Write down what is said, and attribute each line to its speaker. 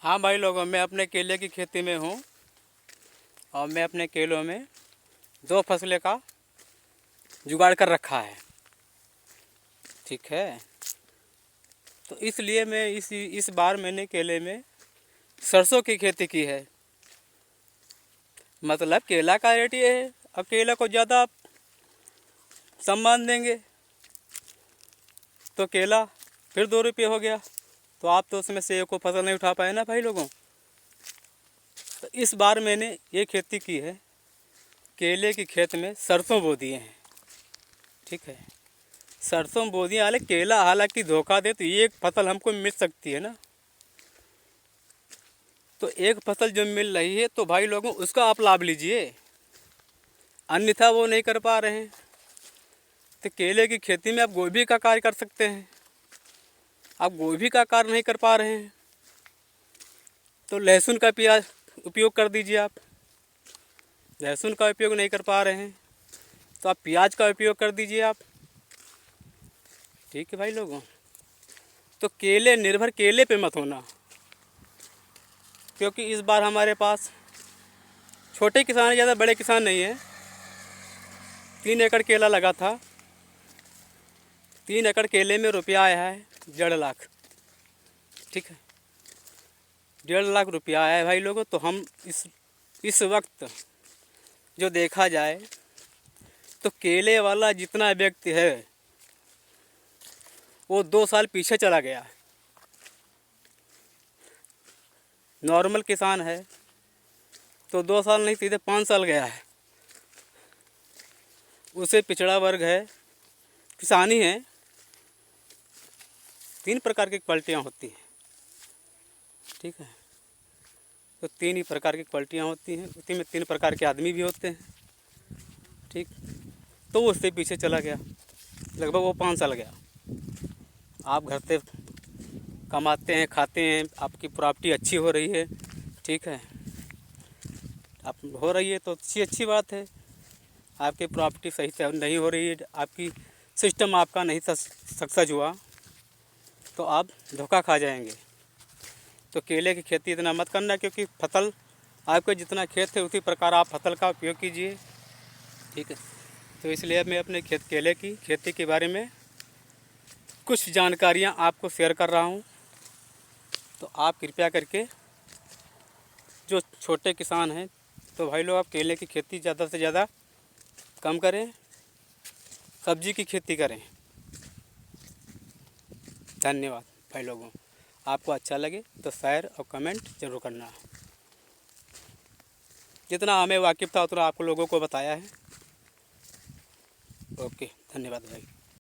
Speaker 1: हाँ भाई लोगों, मैं अपने केले की खेती में हूँ और मैं अपने केलों में 2 फसलें का जुगाड़ कर रखा है। ठीक है, तो इसलिए मैं इस बार मैंने केले में सरसों की खेती की है। मतलब केला का रेट ये है, अब केला को ज़्यादा आप सम्मान देंगे तो केला फिर 2 रुपये हो गया, तो आप तो उसमें से एक को फसल नहीं उठा पाए ना भाई लोगों। तो इस बार मैंने ये खेती की है, केले की खेत में सरसों बो दिए हैं। ठीक है, सरसों बो दिए। हालांकि केला हालांकि धोखा दे तो एक फसल हमको मिल सकती है ना, तो एक फसल जो मिल रही है तो भाई लोगों उसका आप लाभ लीजिए, अन्यथा वो नहीं कर पा रहे हैं। तो केले की खेती में आप गोभी का कार्य कर सकते हैं, आप गोभी का कार्य नहीं कर पा रहे हैं तो लहसुन का प्याज उपयोग कर दीजिए। आप लहसुन का उपयोग नहीं कर पा रहे हैं तो आप प्याज का उपयोग कर दीजिए आप। ठीक है भाई लोगों, तो केले निर्भर केले पे मत होना, क्योंकि इस बार हमारे पास छोटे किसान हैं, ज़्यादा बड़े किसान नहीं हैं। 3 एकड़ केला लगा था, 3 एकड़ केले में रुपया आया है 1.5 लाख। ठीक है, 1.5 लाख रुपया आया है भाई लोगों। तो हम इस वक्त जो देखा जाए तो केले वाला जितना व्यक्ति है वो 2 साल पीछे चला गया है। नॉर्मल किसान है तो 2 साल नहीं सीधे 5 साल गया है। उसे पिछड़ा वर्ग है, किसानी है। 3 प्रकार की क्वालिटियाँ होती हैं। ठीक है, तो 3 ही प्रकार की क्वालिटियाँ होती हैं, उसी में 3 प्रकार के आदमी भी होते हैं। ठीक, तो वो उससे पीछे चला गया, लगभग वो 5 साल गया। आप घर से कमाते हैं, खाते हैं, आपकी प्रॉपर्टी अच्छी हो रही है। ठीक है, आप हो रही है तो अच्छी बात है। आपकी प्रॉपर्टी सही से नहीं हो रही है, आपकी सिस्टम आपका नहीं सक्सेस हुआ तो आप धोखा खा जाएंगे। तो केले की खेती इतना मत करना, क्योंकि फसल आपके जितना खेत है उसी प्रकार आप फसल का उपयोग कीजिए। ठीक है, तो इसलिए मैं अपने केले की खेती के बारे में कुछ जानकारियाँ आपको शेयर कर रहा हूँ। तो आप कृपया करके जो छोटे किसान हैं तो भाई लोग आप केले की खेती ज़्यादा से ज़्यादा कम करें, सब्जी की खेती करें। धन्यवाद भाई लोगों, आपको अच्छा लगे तो शेयर और कमेंट ज़रूर करना। जितना हमें वाकिफ़ था उतना आप लोगों को बताया है। ओके, धन्यवाद भाई।